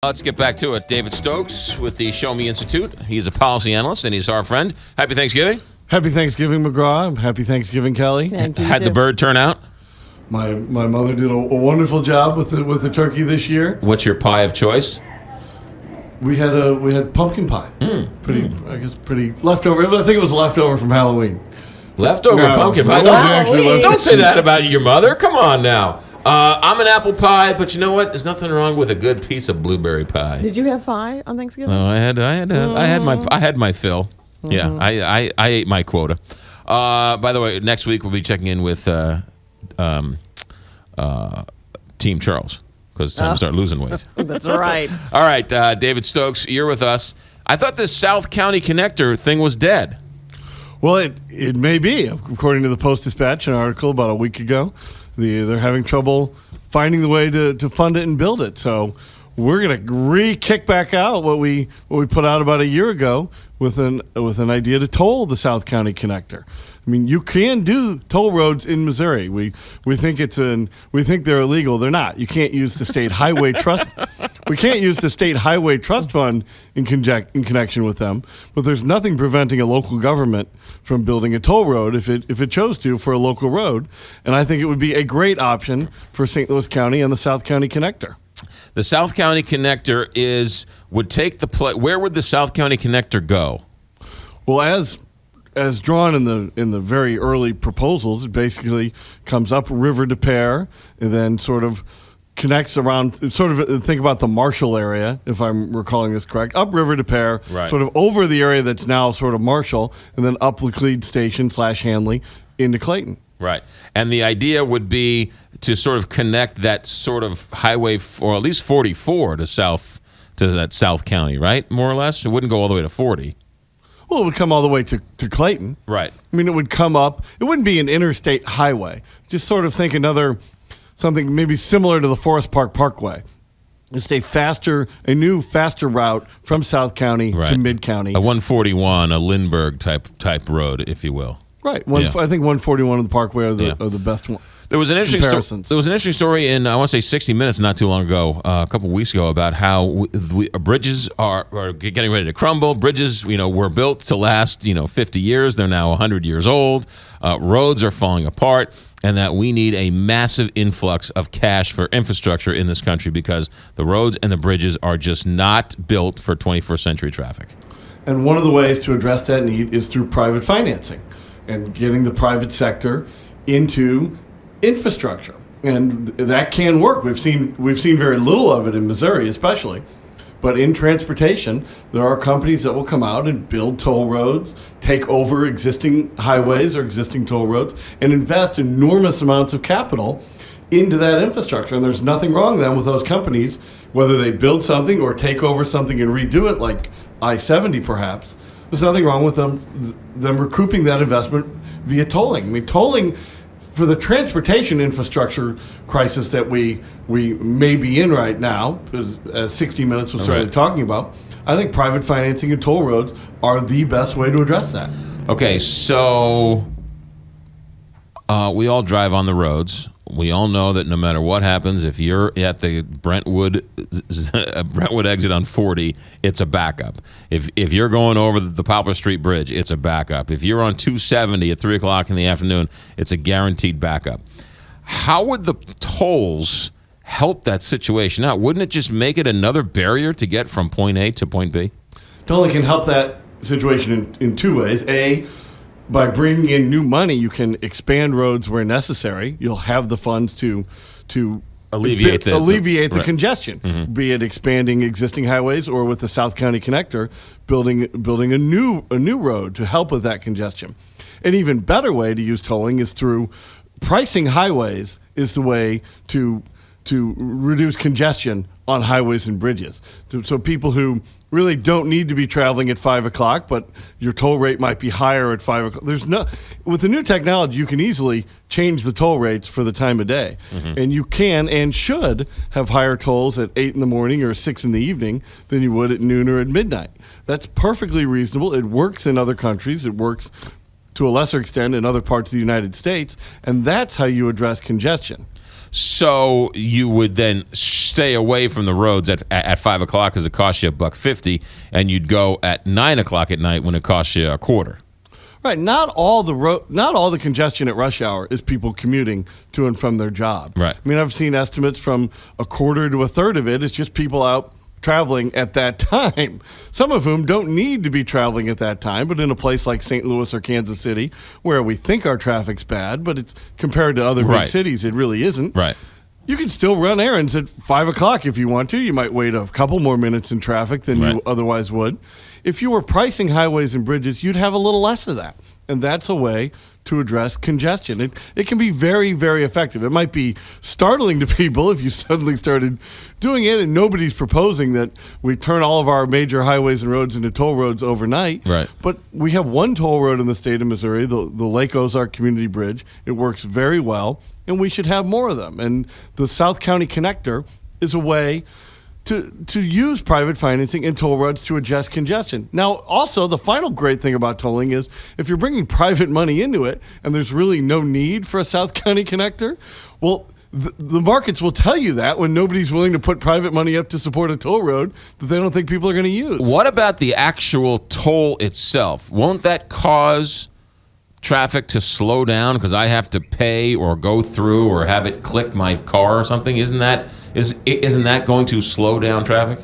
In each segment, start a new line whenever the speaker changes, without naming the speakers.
Let's get back to it. David Stokes with the Show Me Institute. He's a policy analyst, and he's our friend. Happy Thanksgiving.
Happy Thanksgiving, McGraw. Happy Thanksgiving, Kelly.
Thank you.
Had the bird turn out?
My mother did a wonderful job with the turkey this year.
What's your pie of choice?
We had pumpkin pie. Pretty leftover. I think it was leftover from Halloween.
Leftover
No,
pumpkin
it
pie?
wasn't
No,
actually leftover.
don't say that about your mother. Come on now. I'm an apple pie, but you know what? There's nothing wrong with a good piece of blueberry pie.
Did you have pie on Thanksgiving?
No, I had my fill. Yeah, I ate my quota. By the way, next week we'll be checking in with Team Charles because it's time to start losing weight.
That's right.
All right, David Stokes, you're with us. I thought this South County connector thing was dead.
Well, it may be, according to the Post-Dispatch, an article about a week ago. They're having trouble finding the way to fund it and build it. So we're going to kick back out what we put out about a year ago with an idea to toll the South County connector. I mean, you can do toll roads in Missouri. We think they're illegal. They're not. You can't use the state highway trust. We can't use the state highway trust fund in connection with them. But there's nothing preventing a local government from building a toll road if it chose to for a local road. And I think it would be a great option for St. Louis County and the South County connector.
The South County connector would take the where would the South County connector go?
Well, as drawn in the very early proposals, it basically comes up River de Pere and then sort of connects around, sort of think about the Marshall area, if I'm recalling this correct, up River de Pere,
right,
sort of over the area that's now sort of Marshall, and then up Laclede Station / Hanley into Clayton.
Right. And the idea would be to sort of connect that sort of highway, or at least 44 to that South County, right? More or less? It wouldn't go all the way to 40.
Well, it would come all the way to Clayton.
Right.
I mean, it would come up. It wouldn't be an interstate highway. Just sort of think something maybe similar to the Forest Park Parkway. Just a new, faster route from South County
Right.
to Mid-County.
A 141, a Lindbergh type road, if you will.
Right.
Yeah.
I think 141 and the Parkway are the best one.
There was an interesting story in, I want to say, 60 Minutes not too long ago, a couple weeks ago, about how bridges are getting ready to crumble. Bridges, were built to last, 50 years. They're now 100 years old. Roads are falling apart, and that we need a massive influx of cash for infrastructure in this country because the roads and the bridges are just not built for 21st century traffic.
And one of the ways to address that need is through private financing and getting the private sector into infrastructure, and that can work. We've seen very little of it in Missouri, especially, but in transportation, there are companies that will come out and build toll roads, take over existing highways or existing toll roads, and invest enormous amounts of capital into that infrastructure. And there's nothing wrong then with those companies, whether they build something or take over something and redo it, like I-70 perhaps. There's nothing wrong with them recouping that investment via tolling. I mean, tolling for the transportation infrastructure crisis that we may be in right now, as 60 Minutes was certainly talking about, I think private financing and toll roads are the best way to address that.
Okay, so we all drive on the roads. We all know that no matter what happens, if you're at the Brentwood exit on 40, it's a backup. If you're going over the Poplar Street Bridge, it's a backup. If you're on 270 at 3 o'clock in the afternoon, it's a guaranteed backup. How would the tolls help that situation out? Wouldn't it just make it another barrier to get from point A to point B?
Tolling can help that situation in two ways. A, by bringing in new money, you can expand roads where necessary. You'll have the funds to alleviate the congestion, be it expanding existing highways or with the South County connector, building a new road to help with that congestion. An even better way to use tolling is through pricing highways is the way to reduce congestion on highways and bridges. So people who really don't need to be traveling at 5 o'clock, but your toll rate might be higher at 5 o'clock. With the new technology, you can easily change the toll rates for the time of day. And you can and should have higher tolls at 8 in the morning or 6 in the evening than you would at noon or at midnight. That's perfectly reasonable. It works in other countries. It works to a lesser extent in other parts of the United States. And that's how you address congestion.
So you would then stay away from the roads at 5 o'clock because it costs you $1.50, and you'd go at 9 o'clock at night when it costs you a quarter.
Right. Not all the congestion at rush hour is people commuting to and from their job.
Right.
I mean, I've seen estimates from a quarter to a third of it is just people out traveling at that time. Some of whom don't need to be traveling at that time, but in a place like St. Louis or Kansas City, where we think our traffic's bad, but it's compared to other big cities, it really isn't.
Right.
You can still run errands at 5 o'clock if you want to. You might wait a couple more minutes in traffic than you otherwise would. If you were pricing highways and bridges, you'd have a little less of that. And that's a way to address congestion. It can be very, very effective. It might be startling to people if you suddenly started doing it, and nobody's proposing that we turn all of our major highways and roads into toll roads overnight.
Right.
But we have one toll road in the state of Missouri, the Lake Ozark Community Bridge. It works very well, and we should have more of them. And the South County Connector is a way to use private financing and toll roads to adjust congestion. Now, also, the final great thing about tolling is if you're bringing private money into it and there's really no need for a South County Connector, well, the markets will tell you that when nobody's willing to put private money up to support a toll road that they don't think people are going to use.
What about the actual toll itself? Won't that cause traffic to slow down because I have to pay or go through or have it click my car or something? Isn't that going to slow down traffic?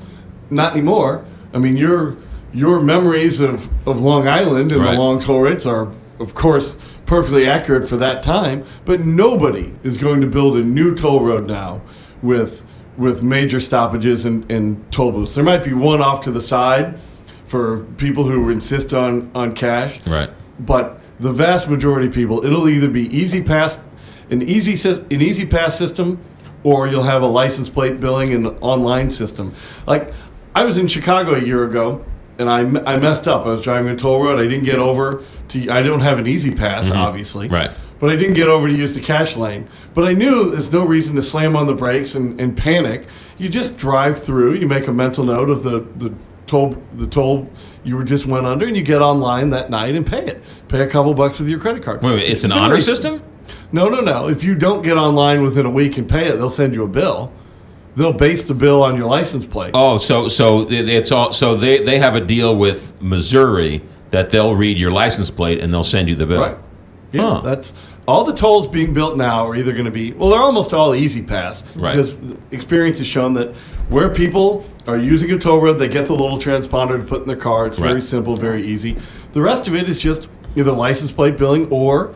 Not anymore. I mean, your memories of Long Island and the long toll rates are, of course, perfectly accurate for that time. But nobody is going to build a new toll road now with major stoppages and toll booths. There might be one off to the side for people who insist on cash.
Right.
But the vast majority of people, it'll either be an easy pass system, or you'll have a license plate billing and online system. Like, I was in Chicago a year ago, and I messed up. I was driving a toll road. I didn't get over I don't have an easy pass, obviously.
Right.
But I didn't get over to use the cash lane. But I knew there's no reason to slam on the brakes and panic. You just drive through. You make a mental note of the toll you just went under, and you get online that night and pay it. Pay a couple bucks with your credit card.
Wait, it's an honor system?
No. If you don't get online within a week and pay it, they'll send you a bill. They'll base the bill on your license plate.
Oh, so it's all. So they have a deal with Missouri that they'll read your license plate and they'll send you the bill.
Right. Yeah, that's all the tolls being built now are either going to be, well, they're almost all easy pass.
Right.
Because experience has shown that where people are using a toll road, they get the little transponder to put in their car. It's very simple, very easy. The rest of it is just either license plate billing or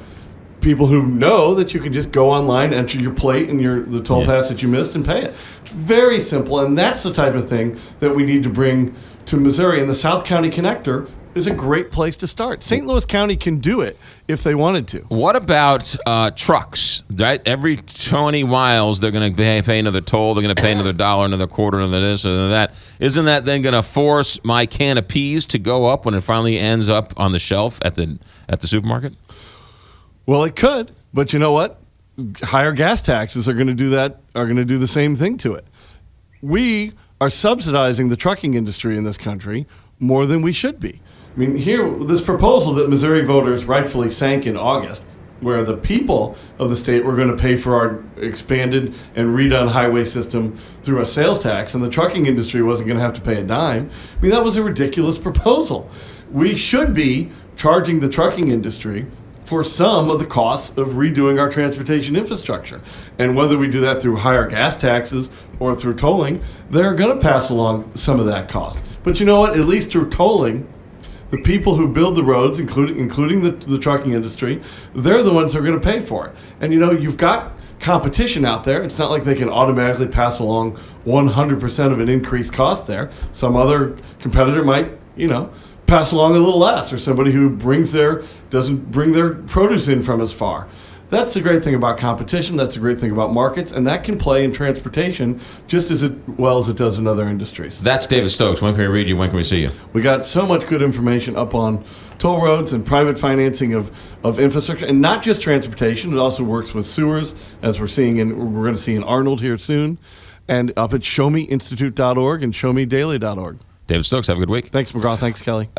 people who know that you can just go online, enter your plate and the toll pass that you missed, and pay it. It's very simple, and that's the type of thing that we need to bring to Missouri. And the South County Connector is a great place to start. St. Louis County can do it if they wanted to.
What about trucks? Right, every 20 miles they're going to pay another toll. They're going to pay another $1, another quarter, another this, another that. Isn't that then going to force my can of peas to go up when it finally ends up on the shelf at the supermarket?
Well, it could, but you know what? Higher gas taxes are going to do that. Are going to do the same thing to it. We are subsidizing the trucking industry in this country more than we should be. I mean, here, this proposal that Missouri voters rightfully sank in August, where the people of the state were going to pay for our expanded and redone highway system through a sales tax, and the trucking industry wasn't going to have to pay a dime. I mean, that was a ridiculous proposal. We should be charging the trucking industry for some of the costs of redoing our transportation infrastructure. And whether we do that through higher gas taxes or through tolling, they're going to pass along some of that cost. But you know what? At least through tolling, the people who build the roads, including the trucking industry, they're the ones who are going to pay for it. And you know, you've got competition out there. It's not like they can automatically pass along 100% of an increased cost there. Some other competitor might, pass along a little less, or somebody who doesn't bring their produce in from as far. That's the great thing about competition. That's the great thing about markets, and that can play in transportation just as well as it does in other industries.
That's David Stokes. When can we read you? When can we see you? We
got so much good information up on toll roads and private financing of infrastructure, and not just transportation. It also works with sewers, as we're going to see in Arnold here soon, and up at showmeinstitute.org and showmedaily.org.
David Stokes, have a good week.
Thanks, McGraw. Thanks, Kelly.